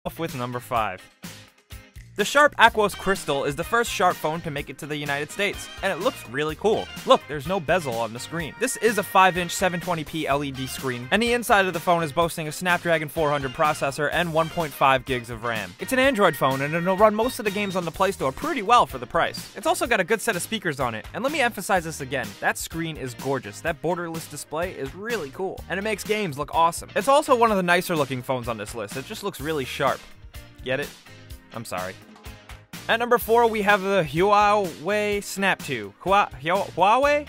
off with number 5. The Sharp Aquos Crystal is the first Sharp phone to make it to the United States, and it looks really cool. Look, there's no bezel on the screen. This is a 5-inch 720p LED screen, and the inside of the phone is boasting a Snapdragon 400 processor and 1.5 gigs of RAM. It's an Android phone, and it'll run most of the games on the Play Store pretty well for the price. It's also got a good set of speakers on it, and let me emphasize this again, that screen is gorgeous. That borderless display is really cool, and it makes games look awesome. It's also one of the nicer looking phones on this list. It just looks really sharp. Get it? I'm sorry. At number 4, we have the Huawei Snap 2. Huawei?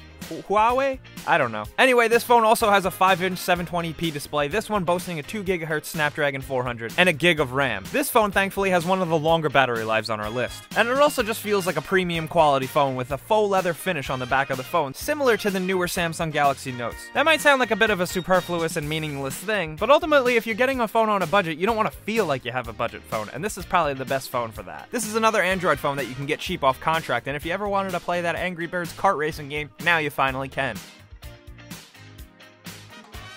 I don't know. Anyway, this phone also has a 5-inch 720p display, this one boasting a 2GHz Snapdragon 400 and a gig of RAM. This phone thankfully has one of the longer battery lives on our list. And it also just feels like a premium quality phone with a faux leather finish on the back of the phone, similar to the newer Samsung Galaxy Notes. That might sound like a bit of a superfluous and meaningless thing, but ultimately if you're getting a phone on a budget, you don't want to feel like you have a budget phone, and this is probably the best phone for that. This is another Android phone that you can get cheap off contract, and if you ever wanted to play that Angry Birds kart racing game, now you finally can.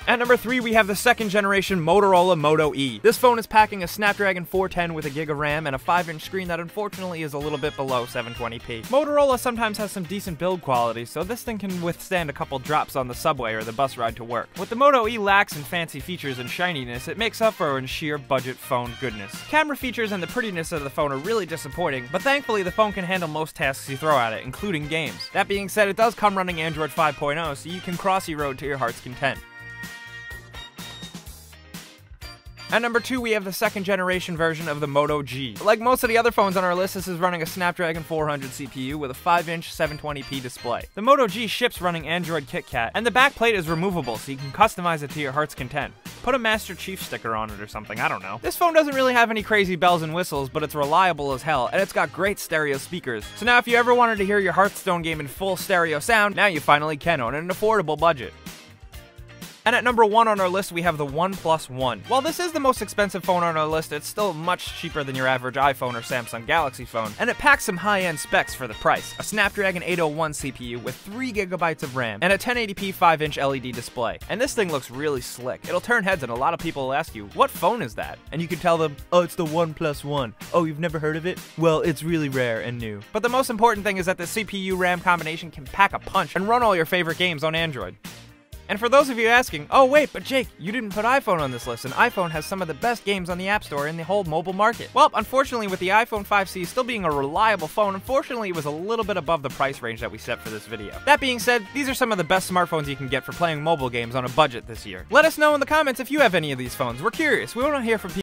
At number 3, we have the second generation Motorola Moto E. This phone is packing a Snapdragon 410 with a gig of RAM and a 5-inch screen that unfortunately is a little bit below 720p. Motorola sometimes has some decent build quality, so this thing can withstand a couple drops on the subway or the bus ride to work. What the Moto E lacks in fancy features and shininess, it makes up for in sheer budget phone goodness. Camera features and the prettiness of the phone are really disappointing, but thankfully the phone can handle most tasks you throw at it, including games. That being said, it does come running Android 5.0, so you can crossy road to your heart's content. At number 2, we have the second generation version of the Moto G. Like most of the other phones on our list, this is running a Snapdragon 400 CPU with a 5-inch 720p display. The Moto G ships running Android KitKat, and the back plate is removable so you can customize it to your heart's content. Put a Master Chief sticker on it or something, I don't know. This phone doesn't really have any crazy bells and whistles, but it's reliable as hell, and it's got great stereo speakers. So now if you ever wanted to hear your Hearthstone game in full stereo sound, now you finally can on an affordable budget. And at number 1 on our list, we have the OnePlus One. While this is the most expensive phone on our list, it's still much cheaper than your average iPhone or Samsung Galaxy phone, and it packs some high-end specs for the price. A Snapdragon 801 CPU with 3GB of RAM, and a 1080p 5-inch LED display. And this thing looks really slick. It'll turn heads, and a lot of people will ask you, what phone is that? And you can tell them, oh, it's the OnePlus One. Oh, you've never heard of it? Well, it's really rare and new. But the most important thing is that the CPU-RAM combination can pack a punch and run all your favorite games on Android. And for those of you asking, oh wait, but Jake, you didn't put iPhone on this list, and iPhone has some of the best games on the App Store in the whole mobile market. Well, unfortunately, with the iPhone 5C still being a reliable phone, unfortunately it was a little bit above the price range that we set for this video. That being said, these are some of the best smartphones you can get for playing mobile games on a budget this year. Let us know in the comments if you have any of these phones. We're curious. We want to hear from people.